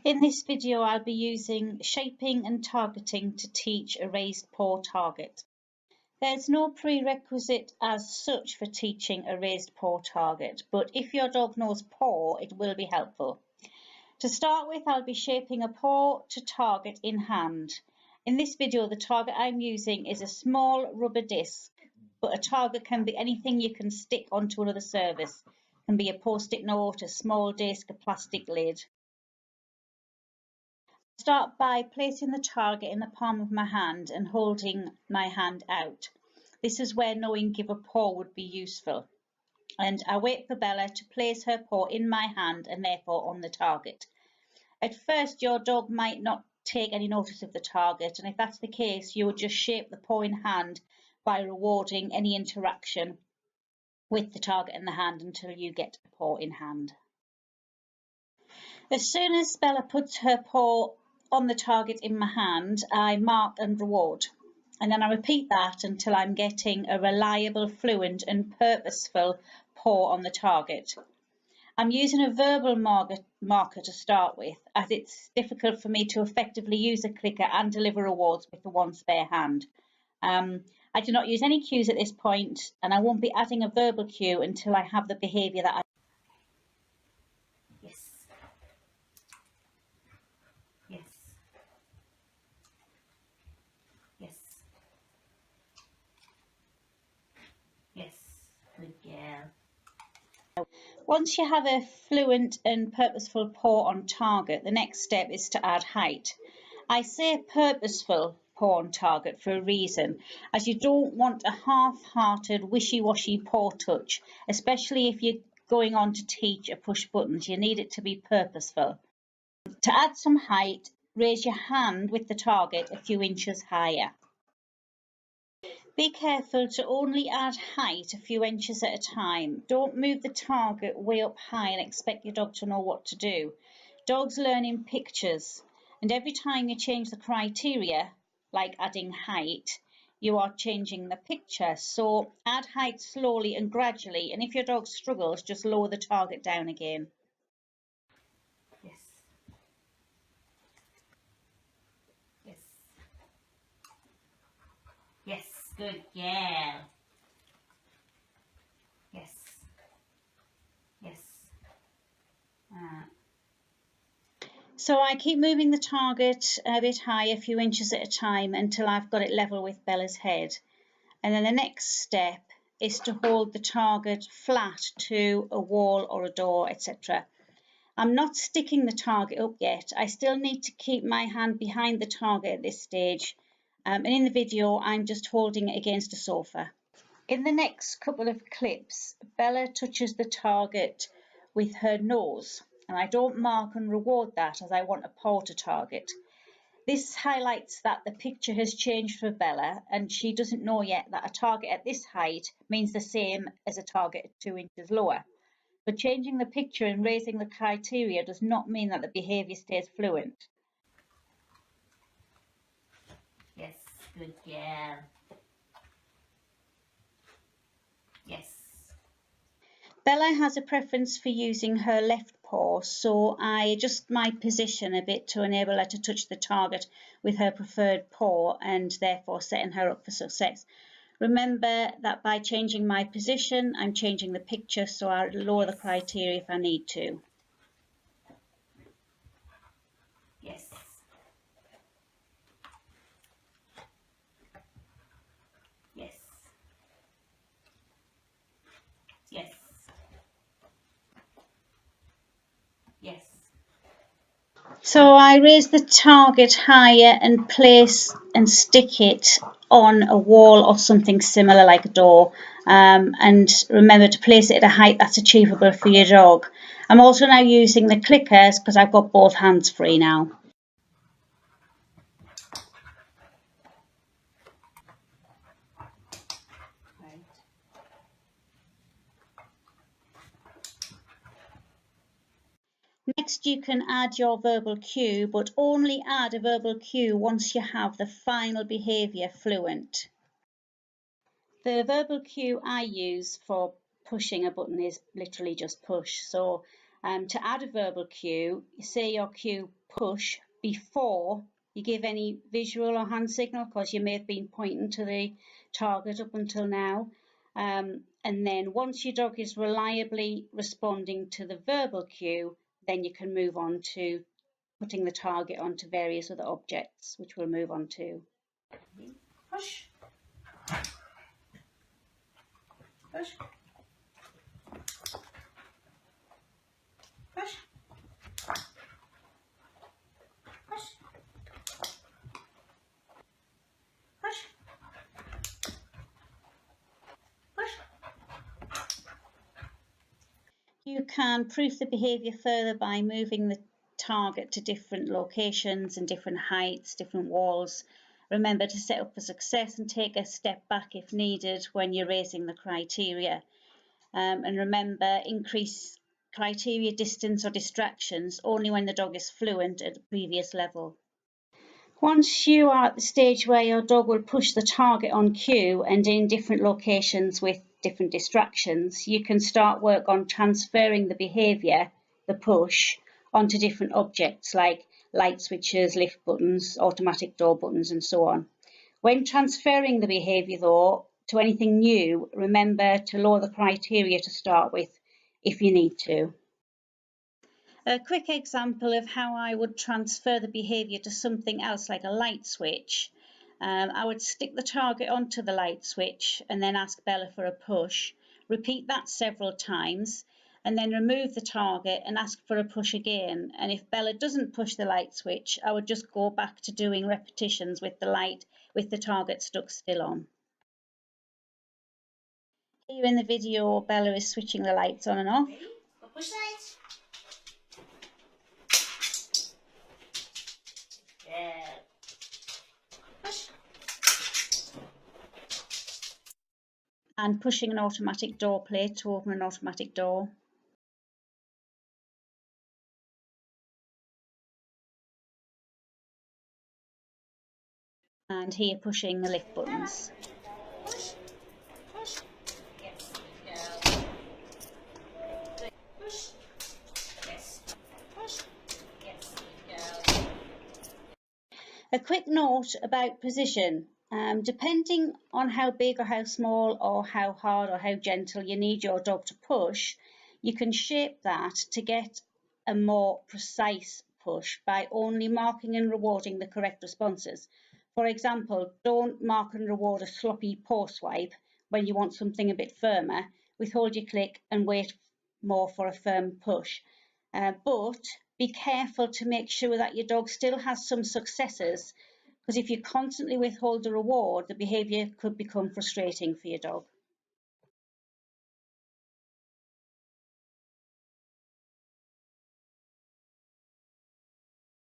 In this video, I'll be using shaping and targeting to teach a raised paw target. There's no prerequisite as such for teaching a raised paw target, but if your dog knows paw, it will be helpful. To start with, I'll be shaping a paw to target in hand. In this video, the target I'm using is a small rubber disc, but a target can be anything you can stick onto another surface. It can be a post-it note, a small disc, a plastic lid. Start by placing the target in the palm of my hand and holding my hand out. This is where knowing give a paw would be useful. And I wait for Bella to place her paw in my hand and therefore on the target. At first, your dog might not take any notice of the target, and if that's the case, you would just shape the paw in hand by rewarding any interaction with the target in the hand until you get the paw in hand. As soon as Bella puts her paw on the target in my hand, I mark and reward, and then I repeat that until I'm getting a reliable, fluent and purposeful paw on the target. I'm using a verbal marker to start with, as it's difficult for me to effectively use a clicker and deliver rewards with the one spare hand. I do not use any cues at this point, and I won't be adding a verbal cue until I have the behaviour that I Once you have a fluent and purposeful paw on target, the next step is to add height. I say purposeful paw on target for a reason, as you don't want a half-hearted, wishy-washy paw touch, especially if you're going on to teach a push buttons. You need it to be purposeful. To add some height, raise your hand with the target a few inches higher. Be careful to only add height a few inches at a time. Don't move the target way up high and expect your dog to know what to do. Dogs learn in pictures, and every time you change the criteria, like adding height, you are changing the picture. So add height slowly and gradually, and if your dog struggles, just lower the target down again. Yes, good girl. Yes. So I keep moving the target a bit high, a few inches at a time, until I've got it level with Bella's head. And then the next step is to hold the target flat to a wall or a door, etc. I'm not sticking the target up yet. I still need to keep my hand behind the target at this stage. And in the video, I'm just holding it against a sofa. In the next couple of clips, Bella touches the target with her nose, and I don't mark and reward that as I want a paw to target. This highlights that the picture has changed for Bella, and she doesn't know yet that a target at this height means the same as a target 2 inches lower. But changing the picture and raising the criteria does not mean that the behaviour stays fluent. Yes, good girl. Yes. Bella has a preference for using her left paw, so I adjust my position a bit to enable her to touch the target with her preferred paw and therefore setting her up for success. Remember that by changing my position, I'm changing the picture, so I'll lower the criteria if I need to. Yes. Yes. Yes. Yes. So I raise the target higher and place and stick it on a wall or something similar like a door. And remember to place it at a height that's achievable for your dog. I'm also now using the clickers because I've got both hands free now. Next, you can add your verbal cue, but only add a verbal cue once you have the final behaviour fluent. The verbal cue I use for pushing a button is literally just push. So to add a verbal cue, you say your cue push before you give any visual or hand signal, because you may have been pointing to the target up until now. And then once your dog is reliably responding to the verbal cue, then you can move on to putting the target onto various other objects, which we'll move on to. Push. Push. Push. Push. Push. Push. You can proof the behaviour further by moving the target to different locations and different heights, different walls. Remember to set up for success and take a step back if needed when you're raising the criteria. And remember, increase criteria distance or distractions only when the dog is fluent at the previous level. Once you are at the stage where your dog will push the target on cue and in different locations with different distractions, you can start work on transferring the behaviour, the push, onto different objects like light switches, lift buttons, automatic door buttons, and so on. When transferring the behaviour, though, to anything new, remember to lower the criteria to start with if you need to. A quick example of how I would transfer the behaviour to something else like a light switch. I would stick the target onto the light switch and then ask Bella for a push. Repeat that several times and then remove the target and ask for a push again. And if Bella doesn't push the light switch, I would just go back to doing repetitions with the target stuck still on. Here in the video, Bella is switching the lights on and off. Ready? Go push lights. Yeah. Push. And pushing an automatic door plate to open an automatic door. And here pushing the lift buttons. Push. Push. Yes. Go. Push. Yes. Push. Yes. Go. A quick note about position. Depending on how big or how small or how hard or how gentle you need your dog to push, you can shape that to get a more precise push by only marking and rewarding the correct responses. For example, don't mark and reward a sloppy paw swipe when you want something a bit firmer. Withhold your click and wait more for a firm push. But be careful to make sure that your dog still has some successes, because if you constantly withhold the reward, the behaviour could become frustrating for your dog.